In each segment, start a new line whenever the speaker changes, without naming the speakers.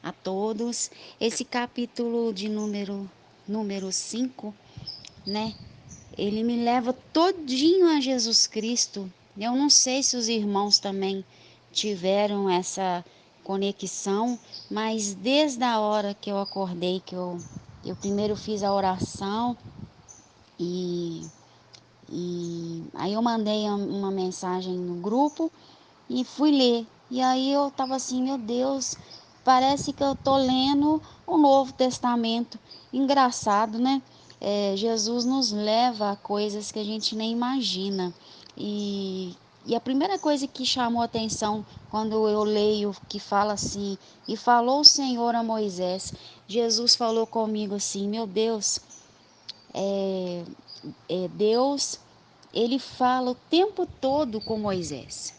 a todos. Esse capítulo de número 5, né? Ele me leva todinho a Jesus Cristo. Eu não sei se os irmãos também tiveram essa conexão, mas desde a hora que eu acordei, eu primeiro fiz a oração e, e aí eu mandei uma mensagem no grupo e fui ler. E aí eu estava assim, meu Deus, parece que eu estou lendo o Novo Testamento. Engraçado, né? Jesus nos leva a coisas que a gente nem imagina. E, e a primeira coisa que chamou a atenção quando eu leio que fala assim, e falou o Senhor a Moisés, Jesus falou comigo assim, meu Deus, Deus, ele fala o tempo todo com Moisés.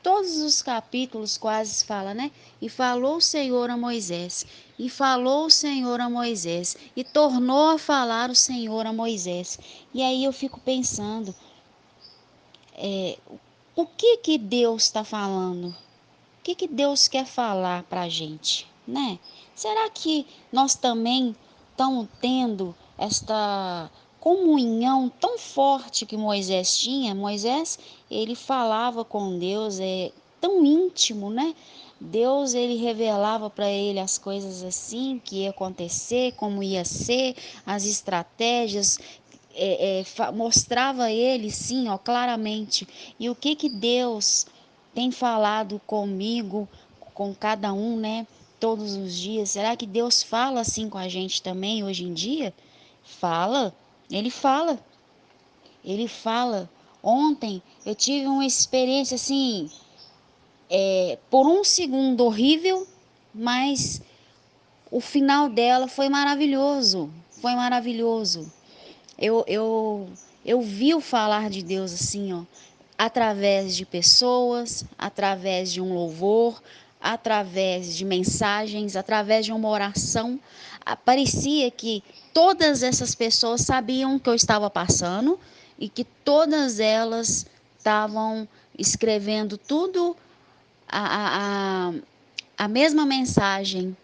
Todos os capítulos quase fala, né? E falou o Senhor a Moisés, e falou o Senhor a Moisés, e tornou a falar o Senhor a Moisés. E aí eu fico pensando, o que Deus está falando? O que Deus quer falar para a gente, né? Será que nós também estamos tendo esta comunhão tão forte que Moisés tinha? Moisés, ele falava com Deus, tão íntimo, né? Deus, ele revelava para ele as coisas assim que ia acontecer, como ia ser, as estratégias, mostrava a ele, sim, ó, claramente. E o que Deus tem falado comigo, com cada um, né? Todos os dias. Será que Deus fala assim com a gente também hoje em dia? Fala, ele fala, ele fala. Ontem eu tive uma experiência assim, por um segundo horrível, mas o final dela foi maravilhoso. Foi maravilhoso. Eu vi o falar de Deus assim, ó, através de pessoas, através de um louvor, através de mensagens, através de uma oração. Parecia que todas essas pessoas sabiam o que eu estava passando e que todas elas estavam escrevendo tudo a, a, a mesma mensagem,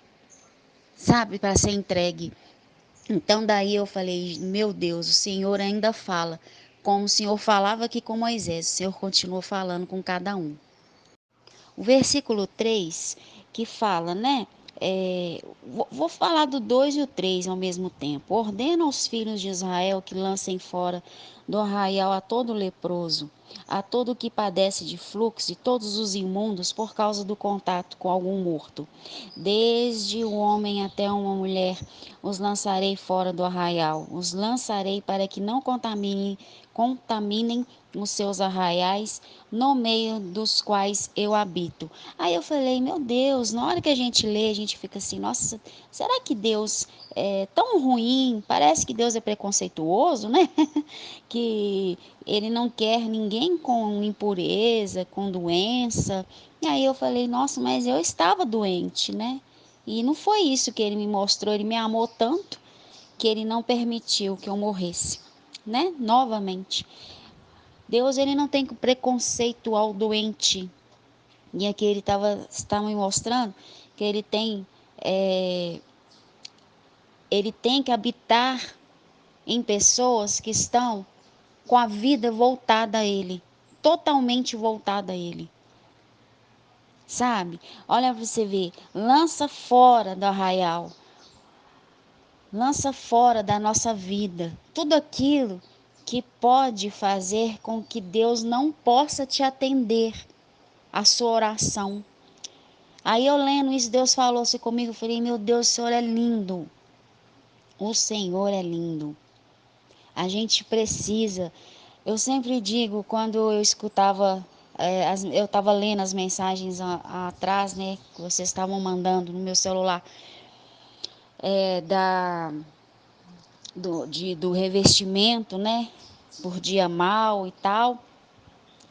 sabe, para ser entregue. Então daí eu falei, meu Deus, o Senhor ainda fala, como o Senhor falava aqui com Moisés, o Senhor continua falando com cada um. O versículo 3 que fala, né? Vou falar do 2 e o 3 ao mesmo tempo. Ordena aos filhos de Israel que lancem fora do arraial a todo leproso, a todo que padece de fluxo e todos os imundos por causa do contato com algum morto. Desde o homem até uma mulher, os lançarei fora do arraial. Os lançarei para que não contaminem os seus arraiais, no meio dos quais eu habito. Aí eu falei, meu Deus, na hora que a gente lê, a gente fica assim, nossa, será que Deus é tão ruim? Parece que Deus é preconceituoso, né? Que ele não quer ninguém com impureza, com doença. E aí eu falei, nossa, mas eu estava doente, né? E não foi isso que ele me mostrou, ele me amou tanto que ele não permitiu que eu morresse, né? Novamente. Deus, ele não tem preconceito ao doente. E aqui ele estava me mostrando que é, ele tem que habitar em pessoas que estão com a vida voltada a ele, totalmente voltada a ele. Sabe? Olha para você ver, lança fora do arraial, lança fora da nossa vida tudo aquilo que pode fazer com que Deus não possa te atender a sua oração. Aí eu lendo isso, Deus falou assim comigo, eu falei, meu Deus, o Senhor é lindo. O Senhor é lindo. A gente precisa. Eu sempre digo, quando eu escutava, eu estava lendo as mensagens atrás, né, que vocês estavam mandando no meu celular, é, da, do revestimento, né, por dia mal e tal.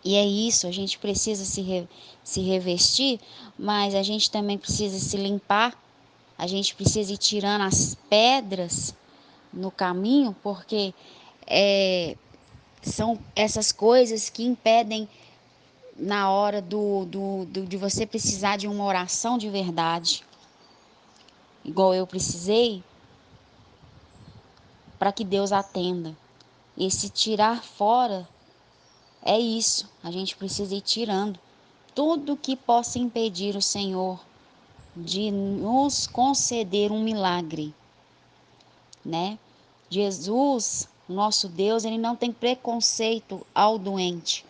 E é isso, a gente precisa se revestir, mas a gente também precisa se limpar, a gente precisa ir tirando as pedras no caminho, porque são essas coisas que impedem na hora de você precisar de uma oração de verdade. igual eu precisei, para que Deus atenda. Esse tirar fora é isso, a gente precisa ir tirando tudo que possa impedir o Senhor de nos conceder um milagre, né? Jesus, nosso Deus, ele não tem preconceito ao doente.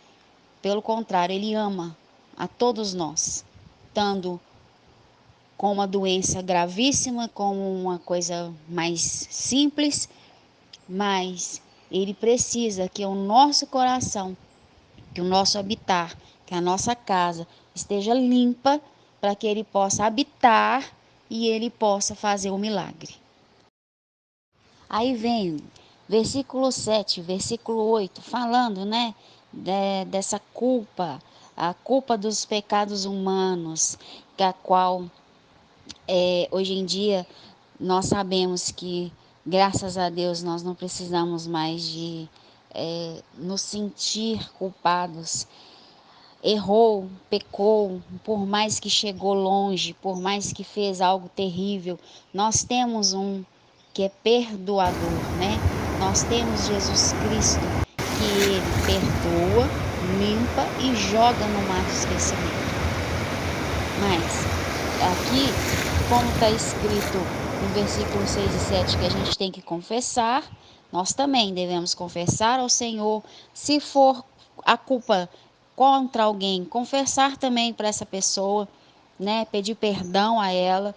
Pelo contrário, ele ama a todos nós, estando com uma doença gravíssima, com uma coisa mais simples, mas ele precisa que o nosso coração, que o nosso habitar, que a nossa casa esteja limpa para que ele possa habitar e ele possa fazer o milagre. Aí vem versículo 7, versículo 8, falando, né, dessa culpa, a culpa dos pecados humanos, que a qual hoje em dia nós sabemos que, graças a Deus, nós não precisamos mais de nos sentir culpados. Errou, pecou, por mais que chegou longe, por mais que fez algo terrível, nós temos um que é perdoador, né? Nós temos Jesus Cristo, que ele perdoa, limpa e joga no mar do esquecimento. Mas aqui, como está escrito no versículo 6 e 7, que a gente tem que confessar, nós também devemos confessar ao Senhor. Se for a culpa contra alguém, confessar também para essa pessoa, né? Pedir perdão a ela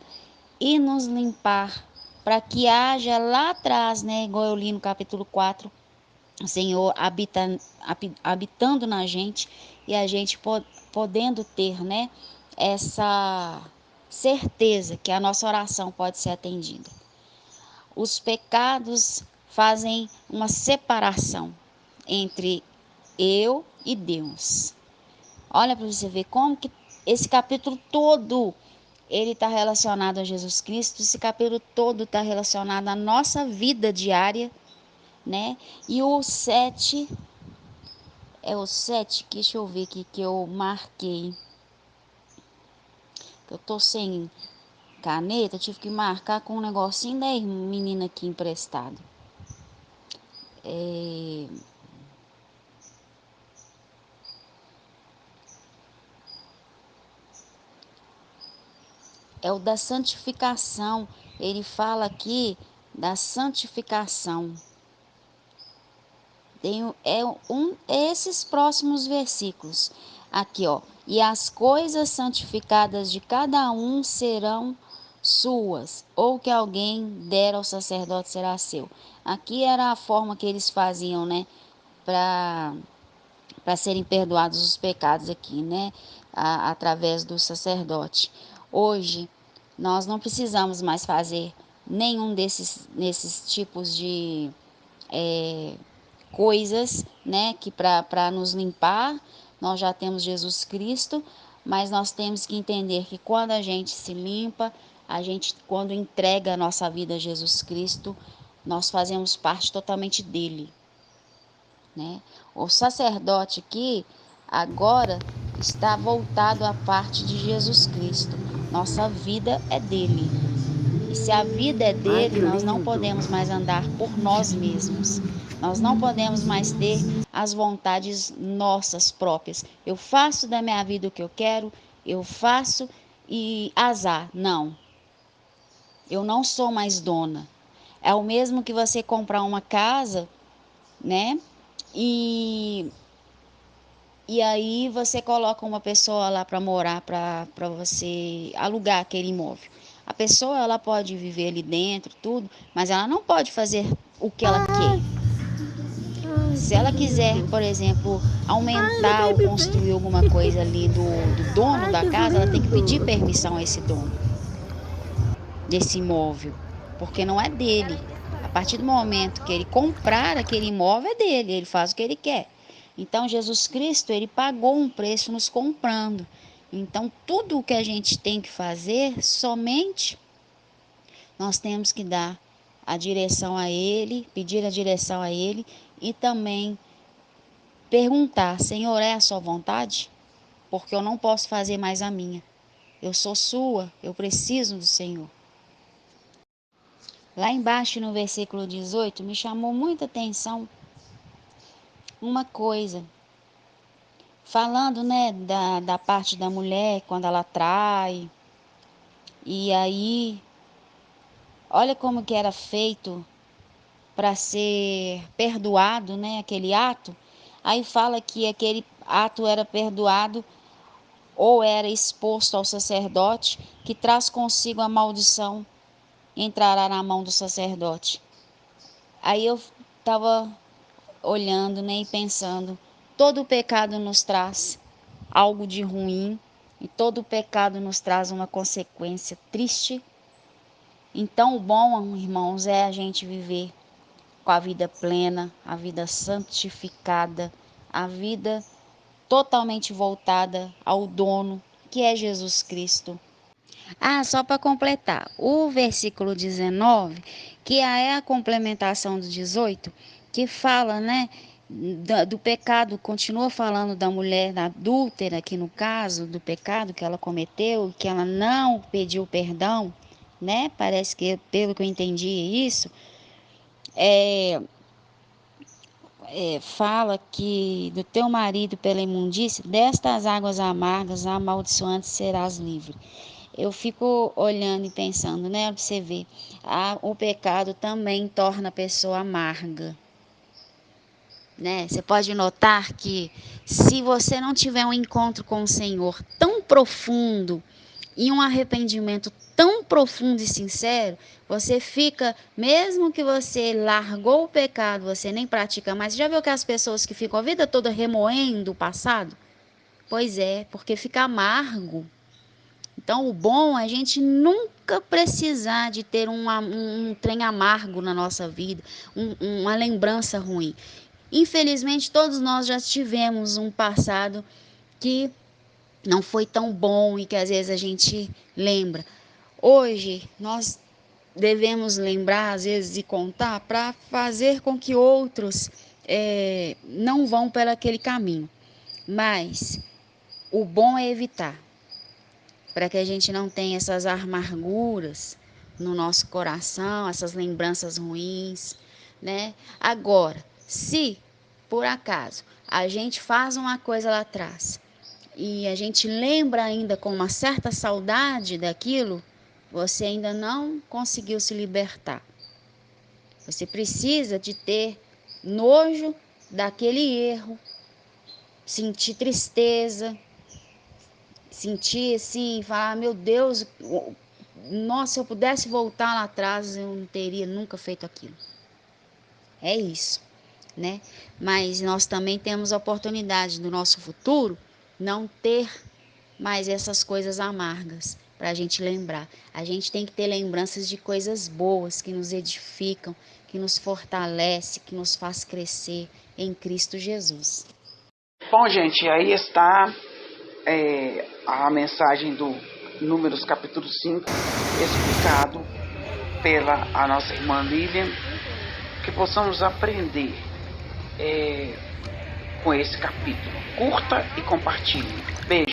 e nos limpar, para que haja lá atrás, né? Igual eu li no capítulo 4, o Senhor habitando na gente e a gente podendo ter, né, essa certeza que a nossa oração pode ser atendida. Os pecados fazem uma separação entre eu e Deus. Olha para você ver como que esse capítulo todo ele está relacionado a Jesus Cristo. Esse capítulo todo está relacionado à nossa vida diária, né? E o 7 é o 7, deixa eu ver aqui que eu marquei. Eu tô sem caneta, tive que marcar com um negocinho da menina aqui emprestado. É o da santificação. Ele fala aqui da santificação. Esses próximos versículos. Aqui, ó. E as coisas santificadas de cada um serão suas, ou que alguém der ao sacerdote será seu. Aqui era a forma que eles faziam, né? Para serem perdoados os pecados aqui, né? Através do sacerdote. Hoje, nós não precisamos mais fazer nenhum nesses tipos de coisas, né, que para nos limpar, nós já temos Jesus Cristo, mas nós temos que entender que quando a gente se limpa, a gente quando entrega a nossa vida a Jesus Cristo, nós fazemos parte totalmente dele, né? O sacerdote aqui agora está voltado à parte de Jesus Cristo. Nossa vida é dele. E se a vida é dele, nós não podemos mais andar por nós mesmos. Nós não podemos mais ter as vontades nossas próprias. Eu faço da minha vida o que eu quero, eu faço e azar. Não, eu não sou mais dona. É o mesmo que você comprar uma casa, né? E, e aí você coloca uma pessoa lá para morar, para você alugar aquele imóvel. A pessoa ela pode viver ali dentro, tudo, mas ela não pode fazer o que ela quer. Se ela quiser, por exemplo, aumentar ou construir alguma coisa ali do dono da casa, ela tem que pedir permissão a esse dono desse imóvel, porque não é dele. A partir do momento que ele comprar aquele imóvel, é dele, ele faz o que ele quer. Então, Jesus Cristo, ele pagou um preço nos comprando. Então, tudo o que a gente tem que fazer, somente nós temos que dar a direção a ele, pedir a direção a ele e também perguntar: Senhor, é a sua vontade? Porque eu não posso fazer mais a minha. Eu sou sua, eu preciso do Senhor. Lá embaixo no versículo 18 me chamou muita atenção uma coisa, falando, né, da parte da mulher quando ela trai, e aí, olha como que era feito para ser perdoado, né, aquele ato. Aí fala que aquele ato era perdoado ou era exposto ao sacerdote, que traz consigo a maldição e entrará na mão do sacerdote. Aí eu estava olhando, né, e pensando, todo pecado nos traz algo de ruim e todo pecado nos traz uma consequência triste. Então, o bom, irmãos, é a gente viver com a vida plena, a vida santificada, a vida totalmente voltada ao dono, que é Jesus Cristo. Ah, só para completar, o versículo 19, que é a complementação do 18, que fala, né, do pecado, continua falando da mulher adúltera, aqui no caso, do pecado que ela cometeu, que ela não pediu perdão, né? Parece que, pelo que eu entendi, é isso. Fala que do teu marido pela imundície, destas águas amargas, amaldiçoantes serás livre. Eu fico olhando e pensando, né? Pra você ver, o pecado também torna a pessoa amarga, né? Você pode notar que se você não tiver um encontro com o Senhor tão profundo e um arrependimento tão profundo e sincero, você fica, mesmo que você largou o pecado, você nem pratica mais. Já viu que as pessoas que ficam a vida toda remoendo o passado? Pois é, porque fica amargo. Então, o bom é a gente nunca precisar de ter um trem amargo na nossa vida, uma lembrança ruim. Infelizmente, todos nós já tivemos um passado que não foi tão bom e que às vezes a gente lembra. Hoje, nós devemos lembrar, às vezes, e contar para fazer com que outros não vão por aquele caminho. Mas o bom é evitar, para que a gente não tenha essas amarguras no nosso coração, essas lembranças ruins, né? Agora, se por acaso a gente faz uma coisa lá atrás e a gente lembra ainda com uma certa saudade daquilo, você ainda não conseguiu se libertar. Você precisa de ter nojo daquele erro, sentir tristeza, sentir assim, falar, meu Deus, nossa, se eu pudesse voltar lá atrás, eu não teria nunca feito aquilo. É isso, né? Mas nós também temos a oportunidade do nosso futuro não ter mais essas coisas amargas para a gente lembrar. A gente tem que ter lembranças de coisas boas que nos edificam, que nos fortalece, que nos faz crescer em Cristo Jesus.
Bom, gente, aí está a mensagem do Números capítulo 5, explicado pela a nossa irmã Lilian, que possamos aprender com esse capítulo. Curta e compartilhe. Beijo.